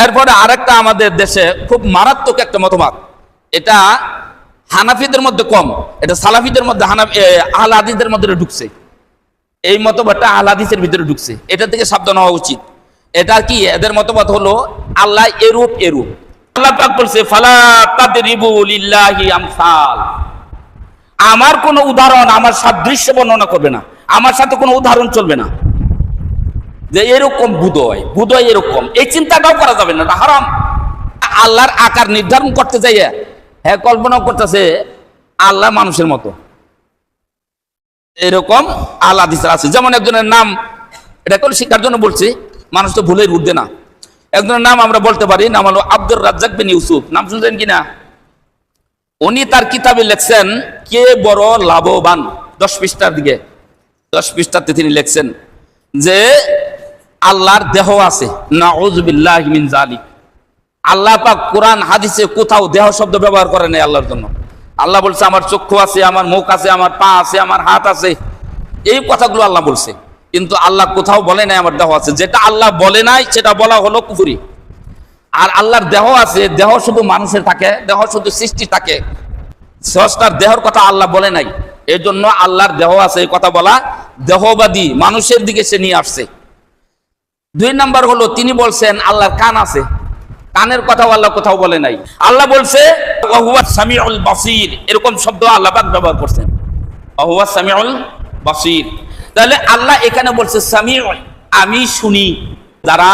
এরপরে আরেকটা আমাদের দেশে খুব মারাত্মক একটা মতবাদ, এটা হানাফিদের মধ্যে কম, এটা সালাফিদের মধ্যে আহলে হাদিসদের মধ্যে ঢুকছে। এই মতবাদটা আহলে হাদিসের ভিতরে ঢুকছে, এটা থেকে সাবধান হওয়া উচিত। এটা কি এদের মতবাদ হলো আল্লাহ এরূপ এরূপ। আল্লাহ পাক বলছে ফালা তাদরিবু লিল্লাহি আমসাল, আমার কোনো উদাহরণ আমার সাদৃশ্য বর্ণনা করবে না, আমার সাথে কোনো উদাহরণ চলবে না যে এরকম বুদয় বুদয় এরকম, এই চিন্তাটাও করা যাবে না, এটা হারাম। আল্লাহর আকার নির্ধারণ করতে যাইয়া হ্যাঁ কল্পনা করতেছে আল্লাহ মানুষের মতো, এরকম আল্লাহ হাদিসে আছে। যেমন একজনের নাম, এটা কোন শিক্ষার জন্য বলছি, মানুষ তো ভুলের ঊর্ধ্বে না। একজনের নাম আমরা বলতে পারি, নাম হলো আব্দুর রাজ্জাক বিন ইউসুফ, নাম শুনছেন কিনা? উনি তার কিতাবে লিখছেন কে বড় লাভবান, 10 পৃষ্ঠার দিকে, 10 পৃষ্ঠাতে তিনি লিখছেন যে আল্লাহর দেহ আছে, নাউযুবিল্লাহি মিন যালিক। আল্লাহ পাক কোরআন হাদিসে কোথাও দেহ শব্দ ব্যবহার করে নাই আল্লাহর জন্য। আল্লাহ বলছে আমার চক্ষু আছে, আমার মুখ আছে, আমার পা আছে, আমার হাত আছে, এই কথাগুলো আল্লাহ বলছে। কিন্তু আল্লাহ কোথাও বলে নাই আমার দেহ আছে। যেটা আল্লাহ বলে নাই সেটা বলা হলো কুফরি। আর আল্লাহর দেহ আছে, দেহ শুধু মানুষের থাকে, দেহ শুধু সৃষ্টি থাকে, স্রষ্টার দেহর কথা আল্লাহ বলে নাই। এই জন্য আল্লাহর দেহ আছে এই কথা বলা দেহবাদী, মানুষের দিকে সে নিয়ে আসছে। 2 নাম্বার হলো তিনি বলছেন আল্লাহর কান আছে, কানের কথাও আল্লাহ কোথাও বলে নাই। আল্লাহ বলছে ওয়া হুয়া সামিউল বাসীর, এরকম শব্দ আল্লাহ পাক ব্যবহার করছেন, ওয়া হুয়া সামিউল বাসীর। তাহলে আল্লাহ এখানে বলছে সামিউ, আমি শুনি। যারা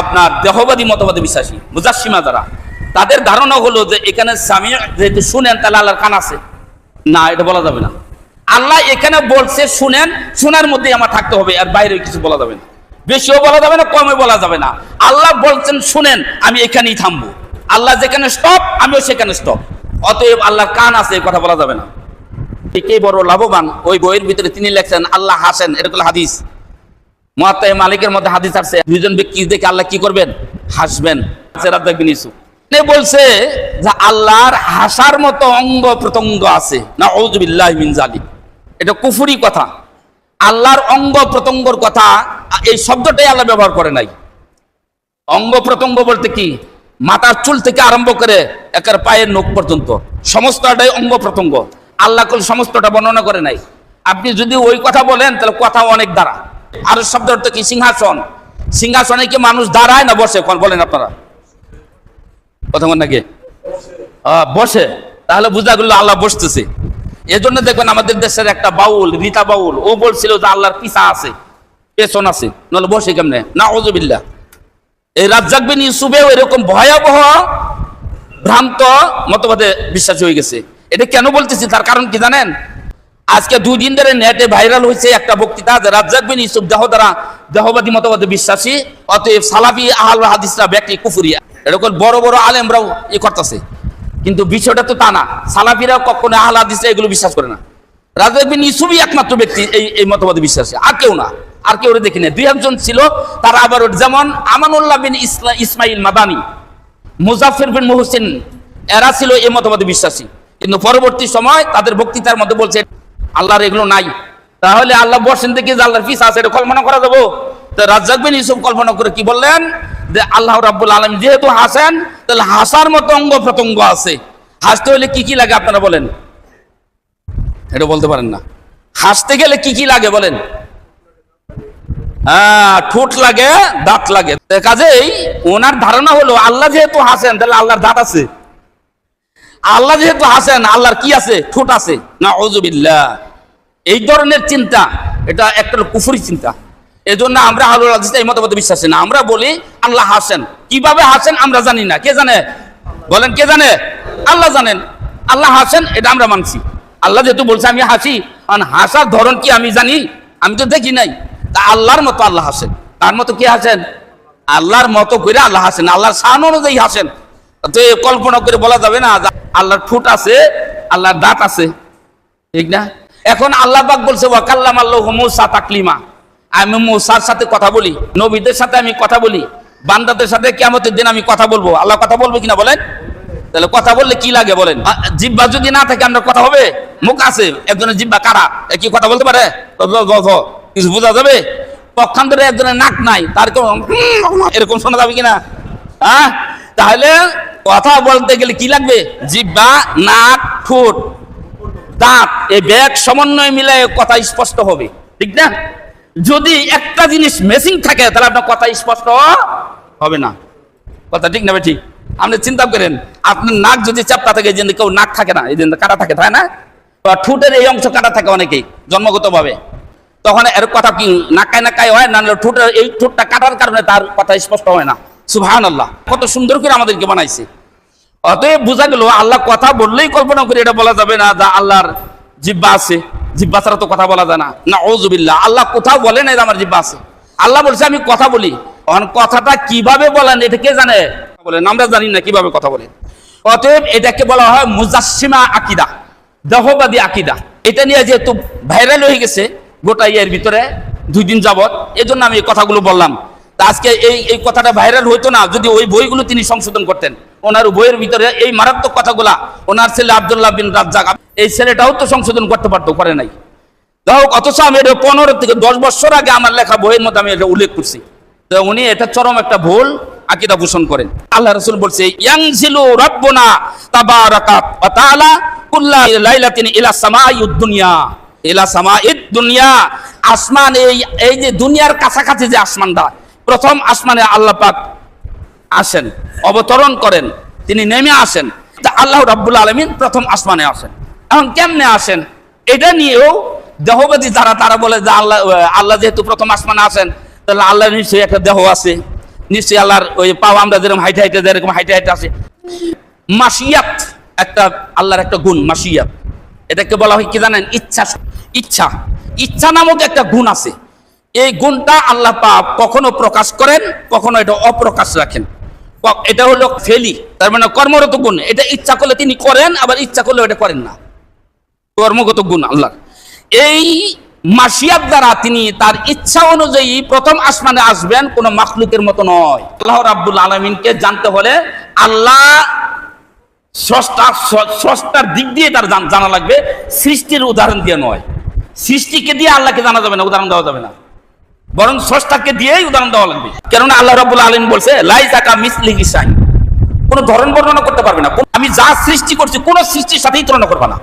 আপনার দেহবাদী মতবাদে বিশ্বাসী, মুজাসসিমা যারা, তাদের ধারণা হলো যে এখানে সামিউ যেহেতু শুনেন তাহলে আল্লাহর কান আছে, না এটা বলা যাবে না। আল্লাহ এখানে বলছে শুনেন, শোনার মধ্যেই আমার থাকতে হবে, আর বাইরে কিছু বলা যাবে না, বেশিও বলা যাবে না, কমে বলা যাবে না। আল্লাহ বলছেন শুনেন, আমি এখানেই থামবো। আল্লাহ যেখানে স্টপ, আমিও সেখানে স্টপ। অতএব আল্লাহর কান আছে এই কথা বলা যাবে না। কে বড় লাভবান, ওই বইয়ের ভিতরে তিনি লেখছেন আল্লাহ হাসেন, এরকম হাদিস মুয়াত্তা মালিকের মধ্যে হাদিস আছে, দুইজন ব্যক্তি দেখে আল্লাহ কি করবেন, হাসবেন। রাজ্জাক বিন ইউসুফ বলছে যে আল্লাহর হাসার মতো অঙ্গ প্রত্যঙ্গ আছে, নাউযুবিল্লাহি মিন যালিক। এটা কুফরি কথা। আল্লাহর অঙ্গ প্রত্যঙ্গর কথা এই শব্দটাই আল্লাহ ব্যবহার করে নাই। অঙ্গ প্রত্যঙ্গ বলতে কি, মাথার চুল থেকে আরম্ভ করে একের পায়ের নখ পর্যন্ত সমস্তটাই অঙ্গ প্রত্যঙ্গ। আল্লাহ সমস্তটা বর্ণনা করে নাই। আপনি যদি ওই কথা বলেন তাহলে কথা অনেক দ্বারা। আর শব্দ অর্থ কি, সিংহাসন, সিংহাসনে কি মানুষ দাঁড়ায় না বসে বলেন আপনারা? কথা বলেন নাকি? বসে, তাহলে বুঝা গেল আল্লাহ বসতেছে। এজন্য দেখবেন আমাদের দেশের একটা বাউল, রীতা বাউল, ও বলছিল যে আল্লাহর পিছা আছে, পেছন আছে, নাহলে বসে কেমনে? নাউযুবিল্লাহ। এই রাজ্জাক বিন ইউসুফেও এরকম ভয়াবহ ভ্রান্ত মতবাদে বিশ্বাসী হয়ে গেছে। এটা কেন বলতেছি, তার কারণ কি জানেন? আজকে 2 দিন ধরে নেটে ভাইরাল হয়েছে একটা বক্তৃতা যে রাজ্জাক বিন ইউসুফ দেহবাদী মতবাদে বিশ্বাসী, অতএব সালাফি আহলে হাদিসরা ব্যক্তি কুফরি। এরকম বড় বড় আলেমরাও করতেছে, কিন্তু বিষয়টা তো তা না। সালাফিরা কখনো আহলে হাদিসরা এগুলো বিশ্বাস করে না। রাজ্জাক বিন ইউসুফই একমাত্র ব্যক্তি এই মতবাদে বিশ্বাসী, আর কেউ না, আর কেউ দেখি না। 2-1 ছিল তারা আবার, যেমন আমানুল্লাহ বিন ইসমাইল মাদানী, মুজাফফর বিন মুহসিন, এরা ছিল এই মতবাদে বিশ্বাসী। কিন্তু পরবর্তী সময় তাদের বক্তৃতার মধ্যে বলছে আল্লাহর এগুলো নাই। তাহলে আল্লাহ বসেন দেখি যে আল্লাহর পিছা আছে, এটা কল্পনা করা যাবো? তো রাজ্জাক বিন ইউসুফ কল্পনা করে কি বললেন যে আল্লাহ রাব্বুল আলামিন যেহেতু হাসেন, তাহলে হাসার মতো অঙ্গ প্রত্যঙ্গ আছে। হাসতে হলে কি কি লাগে আপনারা বলেন? এটা বলতে পারেন না। হাসতে গেলে কি কি লাগে বলেন? ঠোঁট লাগে, দাঁত লাগে। কাজেই ওনার ধারণা হলো আল্লাহ যেহেতু হাসেন তাহলে আল্লাহর দাঁত আছে। আল্লাহ যেহেতু হাসেন, আল্লাহর কি আছে? ঠোঁট আছে। নাউযুবিল্লাহ। এই ধরনের চিন্তা, এটা একটা কুফরি চিন্তা। এজন্য আমরা আহলুল হাদিস এই মতবাদে বিশ্বাসী না। আমরা বলি আল্লাহ হাসেন, কিভাবে হাসেন আমরা জানি না। কে জানে বলেন? কে জানে? আল্লাহ জানেন। আল্লাহ হাসেন এটা আমরা মানছি। আল্লাহ যেহেতু বলছে আমি হাসি, কারণ হাসার ধরন কি আমি জানি? আমি তো দেখি নাই। তা আল্লাহর মতো আল্লাহ হাসেন। তার মতো কি হাসেন? আল্লাহর মতো করে আল্লাহ হাসেন, আল্লাহর শান অনুযায়ী হাসেন। তো কল্পনা করে বলা যাবে না আল্লাহর ঠোঁট আছে, আল্লাহর দাঁত আছে, ঠিক না? এখন আল্লাহ পাক বলছে ওয়া কাল্লামাল্লাহু মূসা তাকলিমা, আমি মূসার সাথে কথা বলি, নবীদের সাথে আমি কথা বলি, বান্দাদের সাথে কিয়ামতের দিন আমি কথা বলবো। আল্লাহ কথা বলবে কিনা বলেন? তাহলে কথা বললে কি লাগে বলেন? জিহ্বা যদি না থাকে আমরা কথা হবে? মুখ আছে, একজনের জিহ্বা কারা, কি কথা বলতে পারে? কিছু বোঝা যাবে? পক্ষান্তরে একজনের নাক নাই, তার এরকম শোনা যাবে কিনা? হ্যাঁ, তাহলে কথা বলতে গেলে কি লাগবে? জিহ্বা, নাক, ঠোঁট, দাঁত, এই ব্যাগ সমন্বয় মিলে কথা স্পষ্ট হবে, ঠিক না? যদি একটা জিনিস মেসিং থাকে তাহলে আপনার কথা স্পষ্ট হবে না। কথা ঠিক না? ঠিক। আপনি চিন্তা করেন, আপনার নাক যদি চাপটা থাকে, যে কেউ নাক থাকে না, এই যে কাটা থাকে, তাই না? ঠোঁটের এই অংশ কাটা থাকে অনেকেই জন্মগত ভাবে, তখন এর কথা কি নাকায় নাকায় হয় না? ঠোঁটের এই ঠোঁটটা কাটার কারণে তার কথা স্পষ্ট হয় না। সুবহানাল্লাহ, কত সুন্দর করে আমাদেরকে বানাইছে। অতএব বোঝা গেল আল্লাহ কথা বললেই কল্পনা করে এটা বলা যাবে না যে আল্লাহর জিহ্বা আছে, জিহ্বা ছাড়া তো কথা বলা যায় না। নাউযুবিল্লাহ, আল্লাহ কোথাও বলে নাই আমার জিহ্বা আছে। আল্লাহ বলছে আমি কথা বলি। কথাটা কিভাবে বলেন এটা কে জানে? বলেন, আমরা জানি না কিভাবে কথা বলেন। অতএব এটাকে বলা হয় মুজাসসিমা আকীদা, দেহবাদী আকীদা। এটা নিয়ে যেহেতু ভাইরাল হয়ে গেছে গোটা ইয়ের ভিতরে 2 দিন যাবত, এজন্য আমি এই কথাগুলো বললাম। তা আজকে এই কথাটা ভাইরাল হইতো না যদি ওই বইগুলো তিনি সংশোধন করতেন। ওনার বইয়ের ভিতরে এই মারাত্মক কথাগুলা ওনার ছেলে আব্দুল্লাহ বিন রাজ্জাক, এই ছেলেটাও তো সংশোধন করতে পারতো, করে নাই। যাই হোক, অথচ আমি এটা 15 থেকে 10 বছর আগে আমার লেখা বইয়ের মধ্যে আমি এটা উল্লেখ করছি। তো উনি এটা চরম একটা ভুল আকীদা পোষণ করেন। আল্লাহ রাসূল বলছে, ইয়ানজিলু রাব্বুনা তাবারাকা ওয়া তাআলা কুল্লা লাইলাতিন ইলা সামাইদ দুনিয়া, ইলা সামাইদ দুনিয়া। আসমান, এই যে দুনিয়ার কাছাকাছি যে আসমানটা, প্রথম আসমানে আল্লাহ পাক আসেন, অবতরণ করেন, তিনি নেমে আসেন। আল্লাহ রাব্বুল আলামিন প্রথম আসমানে আসেন। এখন কেমনে আসেন এটা নিয়েও দেহবাদী যারা, তারা বলে যে আল্লাহ যেহেতু প্রথম আসমানে আসেন, তাহলে আল্লাহ নিশ্চয়ই একটা দেহ আছে, নিশ্চয়ই আল্লাহর ওই পাও আমরা যেরকম হাইটে হাইটে যেরকম হাইটে হাইটে আছে। মাশিয়াত একটা আল্লাহর একটা গুণ, মাশিয়াত। এটাকে বলা হয় কি জানেন? ইচ্ছা। ইচ্ছা, ইচ্ছা নামক একটা গুণ আছে। এই গুণটা আল্লাহ পাক কখনো প্রকাশ করেন, কখনো এটা অপ্রকাশ রাখেন। এটা হলো ফেলি, তার মানে কর্মরত গুণ। এটা ইচ্ছা করলে তিনি করেন, আবার ইচ্ছা করলে এটা করেন না, কর্মগত গুণ আল্লাহ। এই মাশিয়াত দ্বারা তিনি তার ইচ্ছা অনুযায়ী প্রথম আসমানে আসবেন, কোন মাখলুকের মতো নয়। আল্লাহ রাব্বুল আলামিনকে জানতে হলে আল্লাহ স্রষ্টার দিক দিয়ে তার জানা লাগবে, সৃষ্টির উদাহরণ দিয়ে নয়। সৃষ্টিকে দিয়ে আল্লাহকে জানা যাবে না, উদাহরণ দেওয়া যাবে না, বরং স্রষ্টাকে দিয়েই উদাহরণ দেওয়া লাগবে। কেননা আল্লাহ রাব্বুল আলামিন বলছে, লাইসা কামিসলিহি শাইউন, কোনো ধরন বর্ণনা করতে পারবে না। আমি যা সৃষ্টি করছি কোন সৃষ্টির সাথেই তুলনা করবে না।